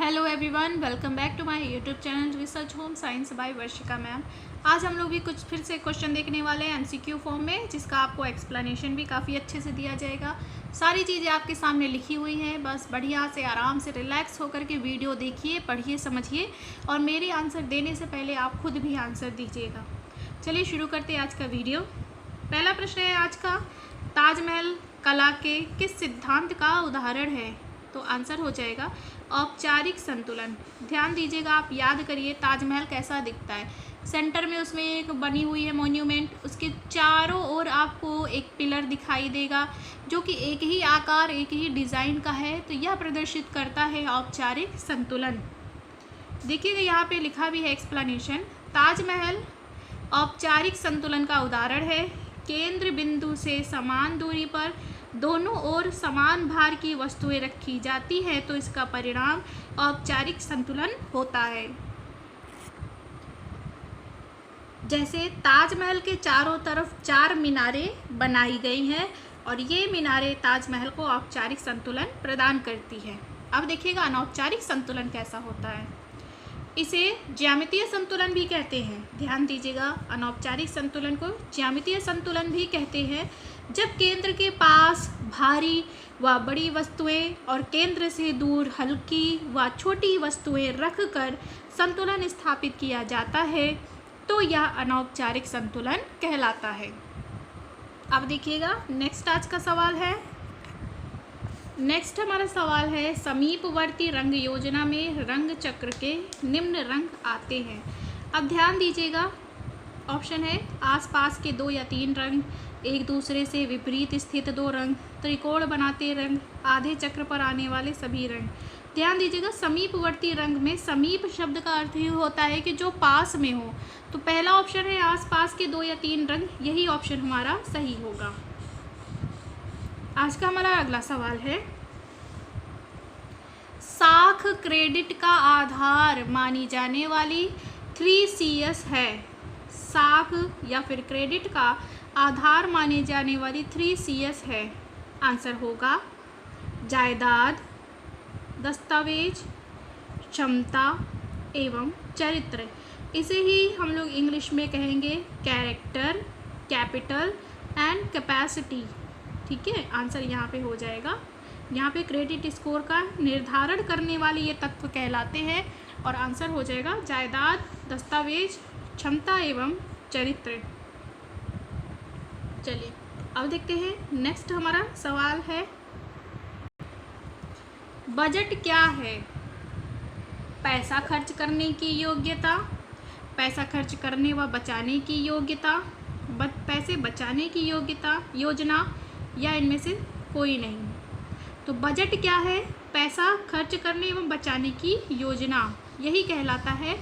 Hello everyone, welcome back to my YouTube channel research home science by Varshika ma'am. आज हम लोग भी कुछ फिर से क्वेश्चन देखने वाले हैं एमसीक्यू फॉर्म में, जिसका आपको एक्सप्लेनेशन भी काफ़ी अच्छे से दिया जाएगा। सारी चीज़ें आपके सामने लिखी हुई हैं, बस बढ़िया से आराम से रिलैक्स होकर के वीडियो देखिए, पढ़िए, समझिए और मेरे आंसर देने से पहले आप खुद भी आंसर दीजिएगा। चलिए शुरू करते हैं आज का वीडियो। पहला प्रश्न है आज का, ताजमहल कला के किस सिद्धांत का उदाहरण है? तो आंसर हो जाएगा औपचारिक संतुलन। ध्यान दीजिएगा, आप याद करिए ताजमहल कैसा दिखता है। सेंटर में उसमें एक बनी हुई है मॉन्यूमेंट, उसके चारों ओर आपको एक पिलर दिखाई देगा जो कि एक ही आकार, एक ही डिज़ाइन का है। तो यह प्रदर्शित करता है औपचारिक संतुलन। देखिएगा यहाँ पे लिखा भी है एक्सप्लेनेशन, ताजमहल औपचारिक संतुलन का उदाहरण है। केंद्र बिंदु से समान दूरी पर दोनों ओर समान भार की वस्तुएं रखी जाती है तो इसका परिणाम औपचारिक संतुलन होता है। जैसे ताजमहल के चारों तरफ 4 मीनारें बनाई गई हैं और ये मीनारें ताजमहल को औपचारिक संतुलन प्रदान करती है। अब देखिएगा अनौपचारिक संतुलन कैसा होता है। इसे ज्यामितीय संतुलन भी कहते हैं। ध्यान दीजिएगा, अनौपचारिक संतुलन को ज्यामितीय संतुलन भी कहते हैं। जब केंद्र के पास भारी व बड़ी वस्तुएं और केंद्र से दूर हल्की व छोटी वस्तुएं रखकर संतुलन स्थापित किया जाता है तो यह अनौपचारिक संतुलन कहलाता है। अब देखिएगा नेक्स्ट आज का सवाल है। नेक्स्ट हमारा सवाल है, समीपवर्ती रंग योजना में रंग चक्र के निम्न रंग आते हैं। अब ध्यान दीजिएगा, ऑप्शन है आसपास के 2 या 3 रंग, एक दूसरे से विपरीत स्थित 2 रंग, त्रिकोण बनाते रंग, आधे चक्र पर आने वाले सभी रंग। ध्यान दीजिएगा, समीपवर्ती रंग में समीप शब्द का अर्थ ये होता है कि जो पास में हो। तो पहला ऑप्शन है आसपास के 2 या 3 रंग, यही ऑप्शन हमारा सही होगा। आज का हमारा अगला सवाल है, साख क्रेडिट का आधार मानी जाने वाली 3CS है। साख या फिर क्रेडिट का आधार माने जाने वाली 3CS है। आंसर होगा जायदाद, दस्तावेज, क्षमता एवं चरित्र। इसे ही हम लोग इंग्लिश में कहेंगे कैरेक्टर, कैपिटल एंड कैपेसिटी। ठीक है, आंसर यहाँ पे हो जाएगा। यहाँ पे क्रेडिट स्कोर का निर्धारण करने वाले ये तत्व कहलाते हैं और आंसर हो जाएगा जायदाद, दस्तावेज, क्षमता एवं चरित्र। चलिए अब देखते हैं नेक्स्ट हमारा सवाल है, बजट क्या है? पैसा खर्च करने की योग्यता, पैसा खर्च करने व बचाने की योग्यता, पैसे बचाने की योजना या इनमें से कोई नहीं। तो बजट क्या है? पैसा खर्च करने एवं बचाने की योजना, यही कहलाता है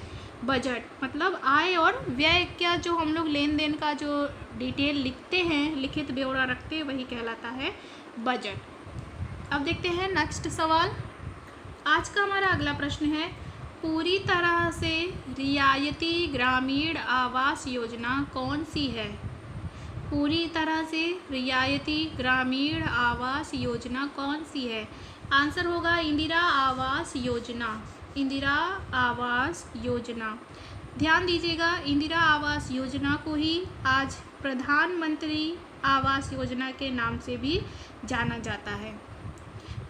बजट। मतलब आय और व्यय का जो हम लोग लेन देन का जो डिटेल लिखते हैं, लिखित ब्यौरा रखते हैं, वही कहलाता है बजट। अब देखते हैं नेक्स्ट सवाल। आज का हमारा अगला प्रश्न है, पूरी तरह से रियायती ग्रामीण आवास योजना कौन सी है? पूरी तरह से रियायती ग्रामीण आवास योजना कौन सी है? आंसर होगा इंदिरा आवास योजना। इंदिरा आवास योजना। ध्यान दीजिएगा, इंदिरा आवास योजना को ही आज प्रधानमंत्री आवास योजना के नाम से भी जाना जाता है।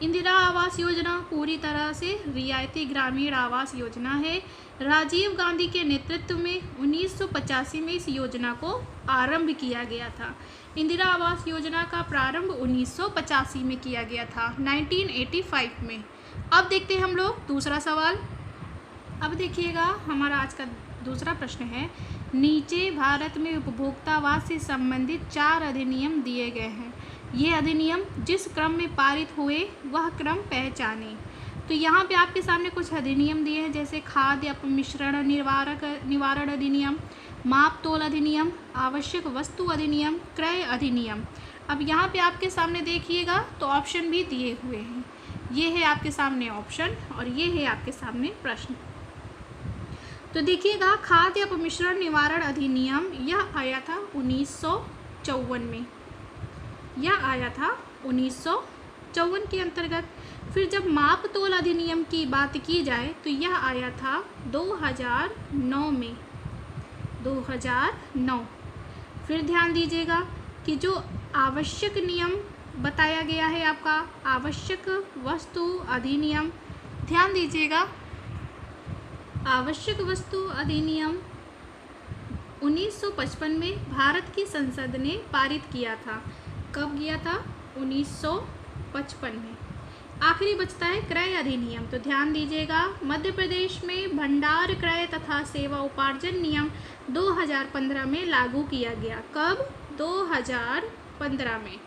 इंदिरा आवास योजना पूरी तरह से रियायती ग्रामीण आवास योजना है। राजीव गांधी के नेतृत्व में 1985 में इस योजना को आरंभ किया गया था। इंदिरा आवास योजना का प्रारंभ 1985 में किया गया था, 1985 में। अब देखते हैं हम लोग दूसरा सवाल। अब देखिएगा, हमारा आज का दूसरा प्रश्न है, नीचे भारत में उपभोक्तावाद से संबंधित 4 अधिनियम दिए गए हैं। ये अधिनियम जिस क्रम में पारित हुए वह क्रम पहचाने। तो यहाँ पे आपके सामने कुछ अधिनियम दिए हैं, जैसे खाद्य अपमिश्रण निवारण अधिनियम, माप तोल अधिनियम, आवश्यक वस्तु अधिनियम, क्रय अधिनियम। अब यहाँ पे आपके सामने देखिएगा तो ऑप्शन भी दिए हुए हैं। ये है आपके सामने ऑप्शन और ये है आपके सामने प्रश्न। तो देखिएगा, खाद्य अपमिश्रण निवारण अधिनियम यह आया था 1954 में। यह आया था 1954 1954 के अंतर्गत। फिर जब माप तोल अधिनियम की बात की जाए तो यह आया था 2009 में, 2009। फिर ध्यान दीजिएगा कि जो आवश्यक नियम बताया गया है आपका, आवश्यक वस्तु अधिनियम, ध्यान दीजिएगा, आवश्यक वस्तु अधिनियम 1955 में भारत की संसद ने पारित किया था। कब किया था? 1955 में। आखिरी बचता है क्रय अधिनियम, तो ध्यान दीजिएगा, मध्य प्रदेश में भंडार क्रय तथा सेवा उपार्जन नियम 2015 में लागू किया गया। कब? 2015 में।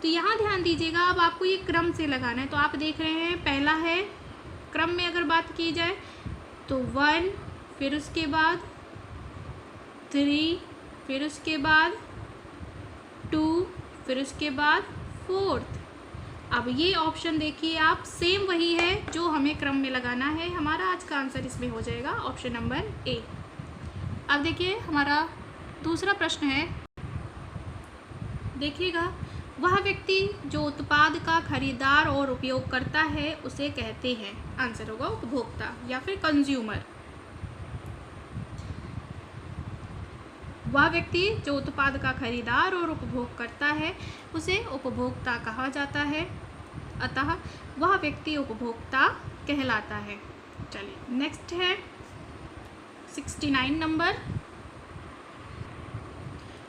तो यहाँ ध्यान दीजिएगा, अब आपको ये क्रम से लगाना है। तो आप देख रहे हैं, पहला है क्रम में अगर बात की जाए तो 1, फिर उसके बाद 3, फिर उसके बाद 2, फिर उसके बाद 4। अब ये ऑप्शन देखिए आप, सेम वही है जो हमें क्रम में लगाना है। हमारा आज का आंसर इसमें हो जाएगा ऑप्शन नंबर ए। अब देखिए हमारा दूसरा प्रश्न है, देखिएगा, वह व्यक्ति जो उत्पाद का खरीदार और उपयोग करता है उसे कहते हैं। आंसर होगा उपभोक्ता या फिर कंज्यूमर। वह व्यक्ति जो उत्पाद का खरीदार और उपभोग करता है उसे उपभोक्ता कहा जाता है, अतः वह व्यक्ति उपभोक्ता कहलाता है। चलिए नेक्स्ट है 69 नंबर,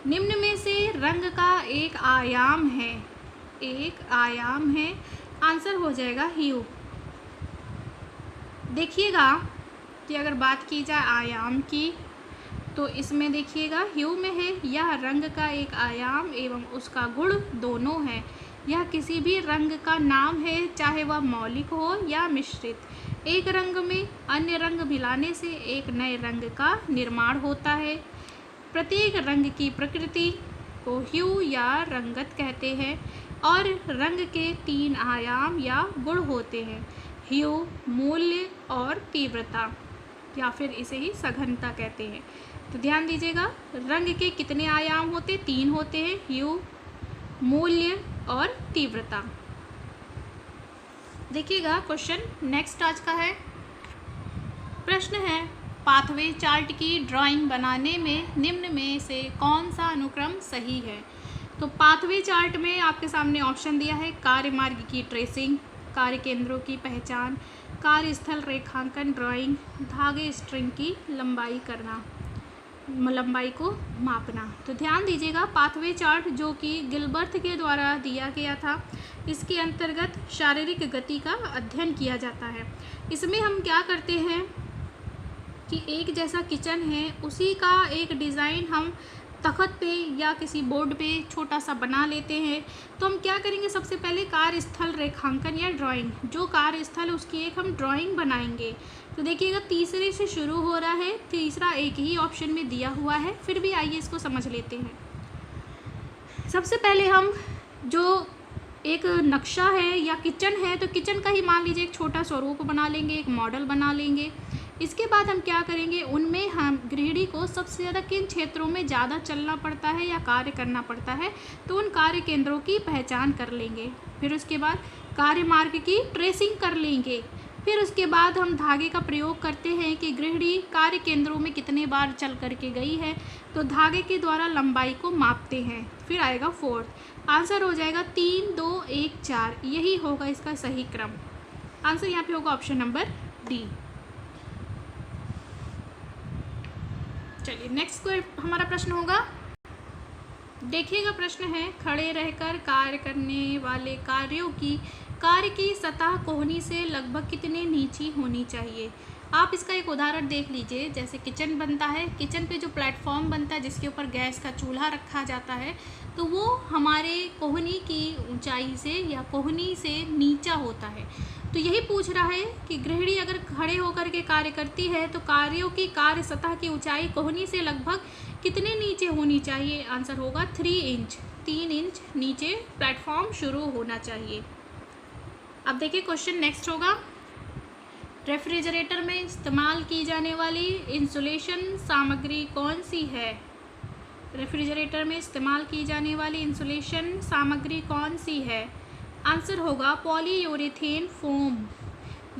निम्न में से रंग का एक आयाम है, एक आयाम है, आंसर हो जाएगा ह्यू। देखिएगा कि अगर बात की जाए आयाम की तो इसमें देखिएगा ह्यू में है, यह रंग का एक आयाम एवं उसका गुण दोनों है। यह किसी भी रंग का नाम है, चाहे वह मौलिक हो या मिश्रित। एक रंग में अन्य रंग मिलाने से एक नए रंग का निर्माण होता है। प्रत्येक रंग की प्रकृति को ह्यू या रंगत कहते हैं और रंग के 3 आयाम या गुण होते हैं, ह्यू, मूल्य और तीव्रता, या फिर इसे ही सघनता कहते हैं। तो ध्यान दीजिएगा, रंग के कितने आयाम होते? 3 होते हैं, ह्यू, मूल्य और तीव्रता। देखिएगा क्वेश्चन नेक्स्ट आज का है, प्रश्न है, पाथवे चार्ट की ड्राइंग बनाने में निम्न में से कौन सा अनुक्रम सही है? तो पाथवे चार्ट में आपके सामने ऑप्शन दिया है, कार्य मार्ग की ट्रेसिंग, कार्य केंद्रों की पहचान, कार्यस्थल रेखांकन ड्राइंग, धागे स्ट्रिंग की लंबाई करना, लंबाई को मापना। तो ध्यान दीजिएगा, पाथवे चार्ट जो कि गिलबर्ट के द्वारा दिया गया था, इसके अंतर्गत शारीरिक गति का अध्ययन किया जाता है। इसमें हम क्या करते हैं कि एक जैसा किचन है, उसी का एक डिज़ाइन हम तख़त पे या किसी बोर्ड पे छोटा सा बना लेते हैं। तो हम क्या करेंगे, सबसे पहले कार्यस्थल रेखांकन या ड्राइंग, जो कार्यस्थल उसकी एक हम ड्राइंग बनाएंगे। तो देखिएगा तीसरे से शुरू हो रहा है, तीसरा एक ही ऑप्शन में दिया हुआ है, फिर भी आइए इसको समझ लेते हैं। सबसे पहले हम जो एक नक्शा है या किचन है, तो किचन का ही मान लीजिए एक छोटा स्वरूप बना लेंगे, एक मॉडल बना लेंगे। इसके बाद हम क्या करेंगे, उनमें हम गृहिणी को सबसे ज़्यादा किन क्षेत्रों में ज़्यादा चलना पड़ता है या कार्य करना पड़ता है, तो उन कार्य केंद्रों की पहचान कर लेंगे। फिर उसके बाद कार्य मार्ग की ट्रेसिंग कर लेंगे। फिर उसके बाद हम धागे का प्रयोग करते हैं कि गृहिणी कार्य केंद्रों में कितने बार चल करके गई है, तो धागे के द्वारा लंबाई को मापते हैं। फिर आएगा 4, आंसर हो जाएगा 3, 2, 1, 4, यही होगा इसका सही क्रम। आंसर यहाँ पे होगा ऑप्शन नंबर डी। चलिए नेक्स्ट हमारा प्रश्न होगा, देखिएगा प्रश्न है, खड़े रहकर कार्य करने वाले कार्य की सतह कोहनी से लगभग कितने नीची होनी चाहिए? आप इसका एक उदाहरण देख लीजिए। जैसे किचन बनता है, किचन पे जो प्लेटफॉर्म बनता है जिसके ऊपर गैस का चूल्हा रखा जाता है, तो वो हमारे कोहनी की ऊंचाई से या कोहनी से नीचा होता है। तो यही पूछ रहा है कि गृहिणी अगर खड़े होकर के कार्य करती है तो कार्यों की कार्य सतह की ऊंचाई कोहनी से लगभग कितने नीचे होनी चाहिए? आंसर होगा 3 इंच, 3 इंच नीचे प्लेटफॉर्म शुरू होना चाहिए। अब देखिए क्वेश्चन नेक्स्ट होगा, रेफ्रिजरेटर में इस्तेमाल की जाने वाली इंसुलेशन सामग्री कौन सी है? रेफ्रिजरेटर में इस्तेमाल की जाने वाली इंसुलेशन सामग्री कौन सी है? आंसर होगा पॉलीयूरेथेन फोम।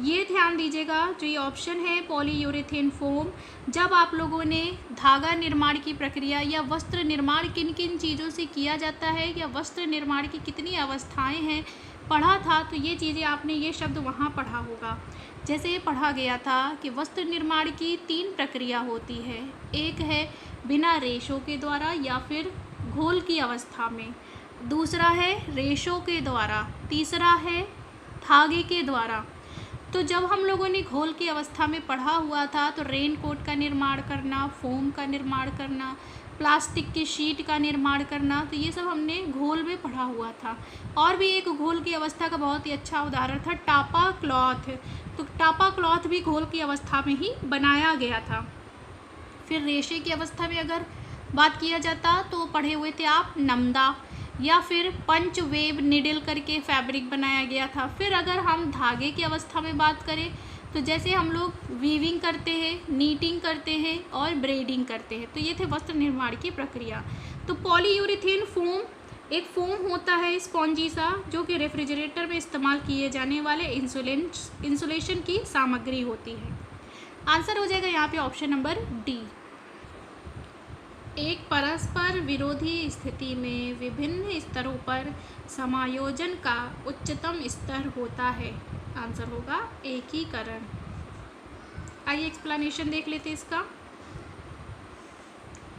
ये ध्यान दीजिएगा, जो ये ऑप्शन है पॉलीयूरेथेन फोम, जब आप लोगों ने धागा निर्माण की प्रक्रिया या वस्त्र निर्माण किन किन चीज़ों से किया जाता है या वस्त्र निर्माण की कितनी अवस्थाएं हैं पढ़ा था, तो ये चीज़ें आपने ये शब्द वहाँ पढ़ा होगा। जैसे पढ़ा गया था कि वस्त्र निर्माण की 3 प्रक्रिया होती है, एक है बिना रेशों के द्वारा या फिर घोल की अवस्था में, दूसरा है रेशों के द्वारा, तीसरा है धागे के द्वारा। तो जब हम लोगों ने घोल की अवस्था में पढ़ा हुआ था तो रेन कोट का निर्माण करना, फोम का निर्माण करना, प्लास्टिक की शीट का निर्माण करना, तो ये सब हमने घोल में पढ़ा हुआ था। और भी एक घोल की अवस्था का बहुत ही अच्छा उदाहरण था टापा क्लॉथ। तो टापा क्लॉथ भी घोल की अवस्था में ही बनाया गया था। फिर रेशे की अवस्था में अगर बात किया जाता तो पढ़े हुए थे आप नमदा, या फिर पंच वेब निडल करके फैब्रिक बनाया गया था। फिर अगर हम धागे की अवस्था में बात करें तो जैसे हम लोग वीविंग करते हैं, नीटिंग करते हैं और ब्रेडिंग करते हैं, तो ये थे वस्त्र निर्माण की प्रक्रिया। तो पॉलीयूरेथेन फोम एक फोम होता है स्पॉन्जी सा, जो कि रेफ्रिजरेटर में इस्तेमाल किए जाने वाले इंसुलेशन की सामग्री होती है। आंसर हो जाएगा यहाँ पे ऑप्शन नंबर डी। एक परस्पर विरोधी स्थिति में विभिन्न स्तरों पर समायोजन का उच्चतम स्तर होता है। आंसर होगा एकीकरण। आइए एक्सप्लेनेशन देख लेते हैं इसका।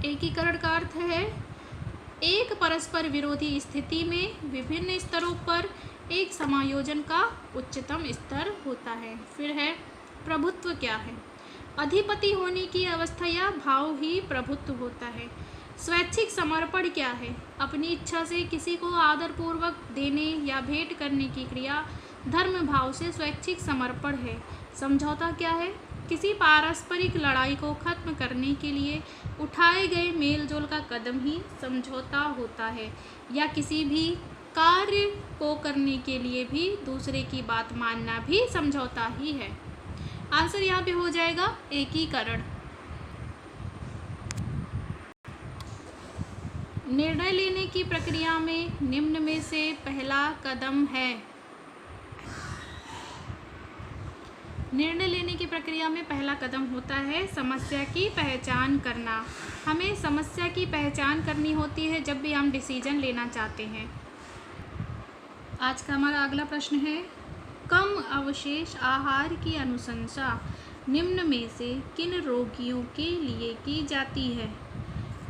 एकीकरण का अर्थ है एक परस्पर विरोधी स्थिति में विभिन्न स्तरों पर एक समायोजन का उच्चतम स्तर होता है। फिर है प्रभुत्व क्या है? अधिपति होने की अवस्था या भाव ही प्रभुत्व होता है। स्वैच्छिक समर्पण क्या है? अपनी इच्छा से किसी को आदरपूर्वक देने या भेंट करने की क्रिया धर्म भाव से स्वैच्छिक समर्पण है। समझौता क्या है? किसी पारस्परिक लड़ाई को खत्म करने के लिए उठाए गए मेलजोल का कदम ही समझौता होता है, या किसी भी कार्य को करने के लिए भी दूसरे की बात मानना भी समझौता ही है। आंसर यहाँ पे हो जाएगा एकीकरण। निर्णय लेने की प्रक्रिया में निम्न में से पहला कदम है। निर्णय लेने की प्रक्रिया में पहला कदम होता है समस्या की पहचान करना। हमें समस्या की पहचान करनी होती है जब भी हम डिसीजन लेना चाहते हैं। आज का हमारा अगला प्रश्न है, कम अवशेष आहार की अनुशंसा निम्न में से किन रोगियों के लिए की जाती है?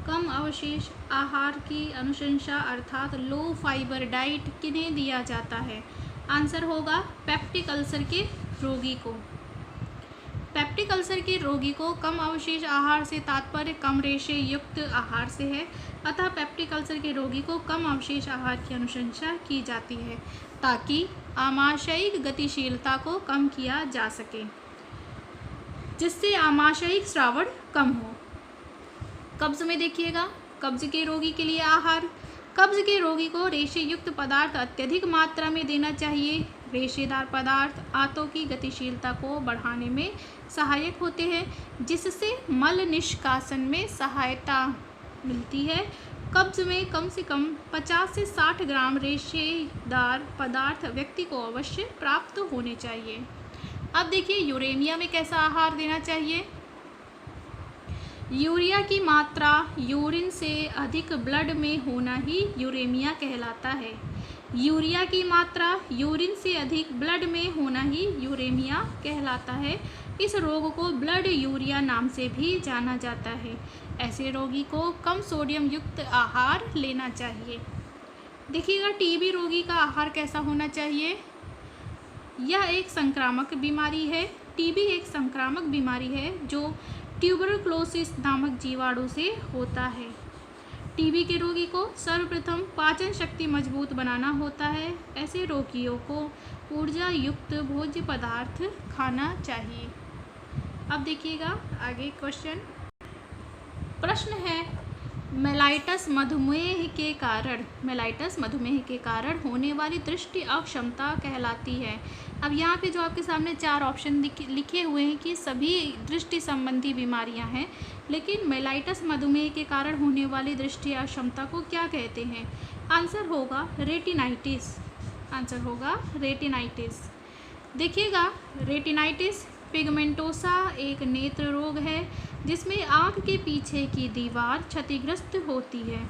कम अवशेष आहार की अनुशंसा अर्थात लो फाइबर डाइट किन्हें दिया जाता है? आंसर होगा पेप्टिक अल्सर के रोगी को। पेप्टिक अल्सर के रोगी को कम अवशेष आहार से तात्पर्य कम रेशे युक्त आहार से है, अतः पेप्टिक अल्सर के रोगी को कम अवशेष आहार की अनुशंसा की जाती है ताकि आमाशयिक गतिशीलता को कम किया जा सके, जिससे आमाशयिक श्रावण कम हो। कब्ज में देखिएगा, कब्ज के रोगी के लिए आहार, कब्ज के रोगी को रेशे युक्त पदार्थ अत्यधिक मात्रा में देना चाहिए। रेशेदार पदार्थ आंतों की गतिशीलता को बढ़ाने में सहायक होते हैं, जिससे मल निष्कासन में सहायता मिलती है। कब्ज में कम से कम 50 से 60 ग्राम रेशेदार पदार्थ व्यक्ति को अवश्य प्राप्त होने चाहिए। अब देखिए यूरेमिया में कैसा आहार देना चाहिए। यूरिया की मात्रा यूरिन से अधिक ब्लड में होना ही यूरेमिया कहलाता है। यूरिया की मात्रा यूरिन से अधिक ब्लड में होना ही यूरेमिया कहलाता है। इस रोग को ब्लड यूरिया नाम से भी जाना जाता है। ऐसे रोगी को कम सोडियम युक्त आहार लेना चाहिए। देखिएगा टीबी रोगी का आहार कैसा होना चाहिए। यह एक संक्रामक बीमारी है। टीबी एक संक्रामक बीमारी है जो ट्यूबरक्लोसिस नामक जीवाणु से होता है। टीबी के रोगी को सर्वप्रथम पाचन शक्ति मजबूत बनाना होता है। ऐसे रोगियों को ऊर्जा युक्त भोज्य पदार्थ खाना चाहिए। अब देखिएगा आगे क्वेश्चन। प्रश्न है, मेलाइटस मधुमेह के कारण होने वाली दृष्टि अक्षमता कहलाती है। अब यहाँ पे जो आपके सामने 4 ऑप्शन लिखे हुए हैं कि सभी दृष्टि संबंधी बीमारियाँ हैं, लेकिन मेलाइटस मधुमेह के कारण होने वाली दृष्टि अक्षमता को क्या कहते हैं? आंसर होगा रेटिनाइटिस। आंसर होगा रेटिनाइटिस। देखिएगा, रेटिनाइटिस पिगमेंटोसा एक नेत्र रोग है जिसमें आँख के पीछे की दीवार क्षतिग्रस्त होती है।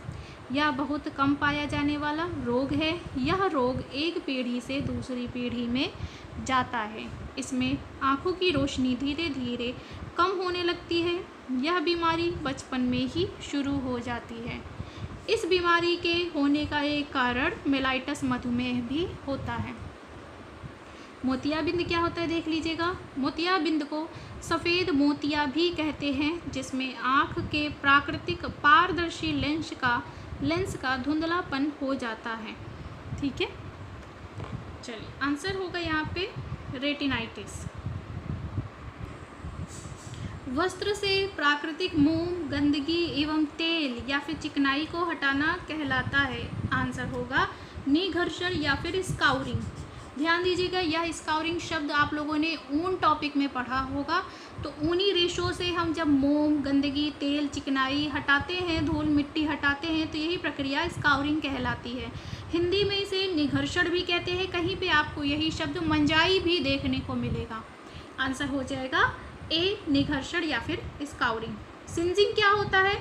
यह बहुत कम पाया जाने वाला रोग है। यह रोग एक पीढ़ी से दूसरी पीढ़ी में जाता है। इसमें आँखों की रोशनी धीरे धीरे कम होने लगती है। यह बीमारी बचपन में ही शुरू हो जाती है। इस बीमारी के होने का एक कारण मेलाइटस मधुमेह भी होता है। मोतियाबिंद क्या होता है देख लीजिएगा। मोतियाबिंद को सफ़ेद मोतिया भी कहते हैं, जिसमें आँख के प्राकृतिक पारदर्शी लेंस का धुंधलापन हो जाता है। ठीक है, चलिए आंसर होगा यहाँ पे रेटिनाइटिस। वस्त्र से प्राकृतिक मोम, गंदगी एवं तेल या फिर चिकनाई को हटाना कहलाता है। आंसर होगा निघर्षण या फिर स्काउरिंग। ध्यान दीजिएगा, यह स्काउरिंग शब्द आप लोगों ने ऊन टॉपिक में पढ़ा होगा। तो ऊनी रेशों से हम जब मोम, गंदगी, तेल, चिकनाई हटाते हैं, धूल मिट्टी हटाते हैं, तो यही प्रक्रिया स्काउरिंग कहलाती है। हिंदी में इसे निघर्षण भी कहते हैं। कहीं पे आपको यही शब्द मंजाई भी देखने को मिलेगा। आंसर हो जाएगा ए, निघर्षण या फिर स्काउरिंग। सिंजिंग क्या होता है?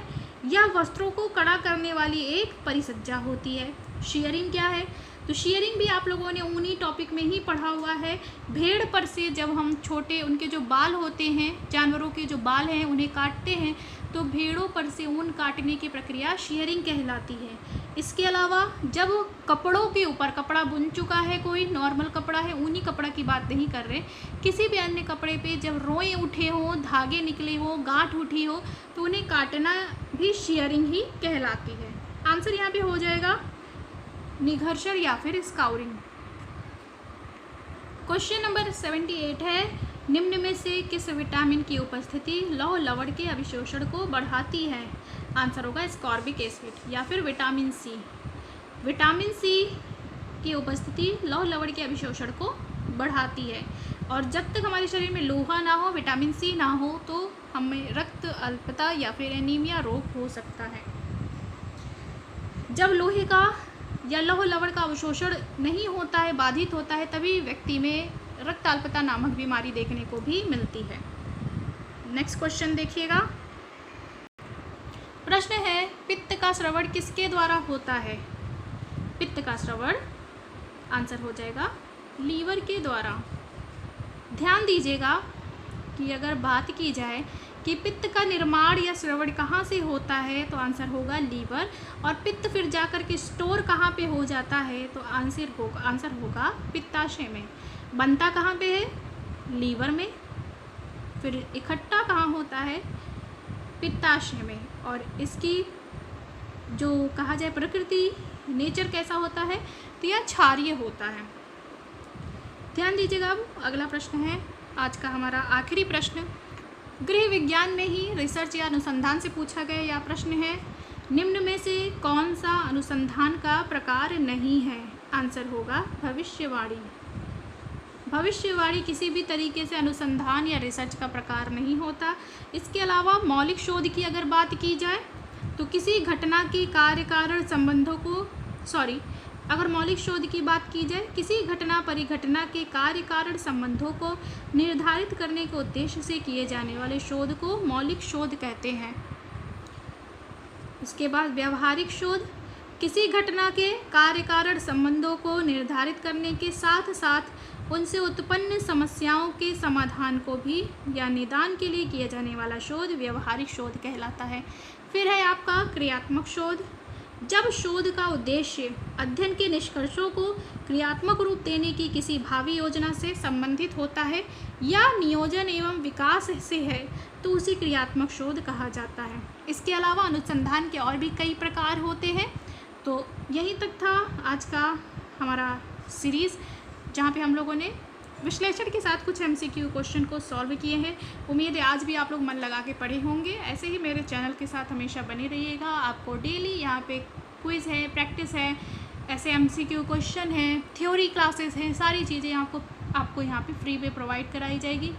यह वस्त्रों को कड़ा करने वाली एक परिसज्जा होती है। शेयरिंग क्या है? तो शेयरिंग भी आप लोगों ने ऊनी टॉपिक में ही पढ़ा हुआ है। भेड़ पर से जब हम छोटे उनके जो बाल होते हैं, जानवरों के जो बाल हैं, उन्हें काटते हैं, तो भेड़ों पर से ऊन काटने की प्रक्रिया शेयरिंग कहलाती है। इसके अलावा जब कपड़ों के ऊपर कपड़ा बुन चुका है, कोई नॉर्मल कपड़ा है, ऊनी कपड़ा की बात नहीं कर रहे, किसी भी अन्य कपड़े पे जब रोएं उठे हों, धागे निकले हों, गांठ उठी हो, तो उन्हें काटना भी शेयरिंग ही कहलाती है। आंसर यहाँ पे हो जाएगा निघर्षण या फिर स्काउरिंग। क्वेश्चन नंबर 78 है, निम्न में से किस विटामिन की उपस्थिति लौह लवण के अभिशोषण को बढ़ाती है? आंसर होगा स्कॉर्बिक एसिड या फिर विटामिन सी। विटामिन सी की उपस्थिति लौह लवण के अभिशोषण को बढ़ाती है। और जब तक हमारे शरीर में लोहा ना हो, विटामिन सी ना हो, तो हमें रक्त अल्पता या फिर एनीमिया रोग हो सकता है। जब लोहे का या लौह लवण का अवशोषण नहीं होता है, बाधित होता है, तभी व्यक्ति में रक्त अल्पता नामक बीमारी देखने को भी मिलती है। नेक्स्ट क्वेश्चन देखिएगा। प्रश्न है, पित्त का श्रवण किसके द्वारा होता है? पित्त का श्रवण आंसर हो जाएगा लीवर के द्वारा। ध्यान दीजिएगा कि अगर बात की जाए कि पित्त का निर्माण या श्रवण कहाँ से होता है, तो आंसर होगा लीवर। और पित्त फिर जाकर के स्टोर कहाँ पे हो जाता है, तो आंसर होगा पित्ताशय में। बनता कहाँ पे है? लीवर में। फिर इकट्ठा कहाँ होता है? पित्ताशय में। और इसकी जो कहा जाए प्रकृति, नेचर कैसा होता है, तो यह क्षारीय होता है। ध्यान दीजिएगा। अब अगला प्रश्न है आज का हमारा आखिरी प्रश्न। गृह विज्ञान में ही रिसर्च या अनुसंधान से पूछा गया यह प्रश्न है, निम्न में से कौन सा अनुसंधान का प्रकार नहीं है? आंसर होगा भविष्यवाणी। भविष्यवाणी किसी भी तरीके से अनुसंधान या रिसर्च का प्रकार नहीं होता। इसके अलावा मौलिक शोध की अगर बात की जाए तो किसी घटना के कार्य कारण संबंधों को अगर मौलिक शोध की बात की जाए, किसी घटना परिघटना के कार्य कारण संबंधों को निर्धारित करने के उद्देश्य से किए जाने वाले शोध को मौलिक शोध कहते हैं। उसके बाद व्यावहारिक शोध किसी घटना के कार्य कारण संबंधों को निर्धारित करने के साथ साथ उनसे उत्पन्न समस्याओं के समाधान को भी या निदान के लिए किया जाने वाला शोध व्यावहारिक शोध कहलाता है। फिर है आपका क्रियात्मक शोध। जब शोध का उद्देश्य अध्ययन के निष्कर्षों को क्रियात्मक रूप देने की किसी भावी योजना से संबंधित होता है या नियोजन एवं विकास से है, तो उसे क्रियात्मक शोध कहा जाता है। इसके अलावा अनुसंधान के और भी कई प्रकार होते हैं। तो यहीं तक था आज का हमारा सीरीज़, जहाँ पे हम लोगों ने विश्लेषण के साथ कुछ MCQ क्वेश्चन को सॉल्व किए हैं। उम्मीद है आज भी आप लोग मन लगा के पढ़े होंगे। ऐसे ही मेरे चैनल के साथ हमेशा बने रहिएगा। आपको डेली यहाँ पे क्विज़ है, प्रैक्टिस है, ऐसे MCQ क्वेश्चन हैं, थ्योरी क्लासेस हैं, सारी चीज़ें आपको यहाँ पे फ्री में प्रोवाइड कराई जाएगी,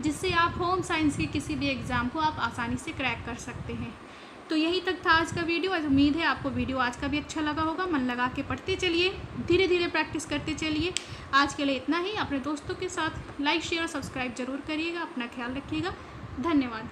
जिससे आप होम साइंस के किसी भी एग्ज़ाम को आप आसानी से क्रैक कर सकते हैं। तो यही तक था आज का वीडियो। उम्मीद है आपको वीडियो आज का भी अच्छा लगा होगा। मन लगा के पढ़ते चलिए, धीरे धीरे प्रैक्टिस करते चलिए। आज के लिए इतना ही। अपने दोस्तों के साथ लाइक शेयर और सब्सक्राइब जरूर करिएगा। अपना ख्याल रखिएगा। धन्यवाद।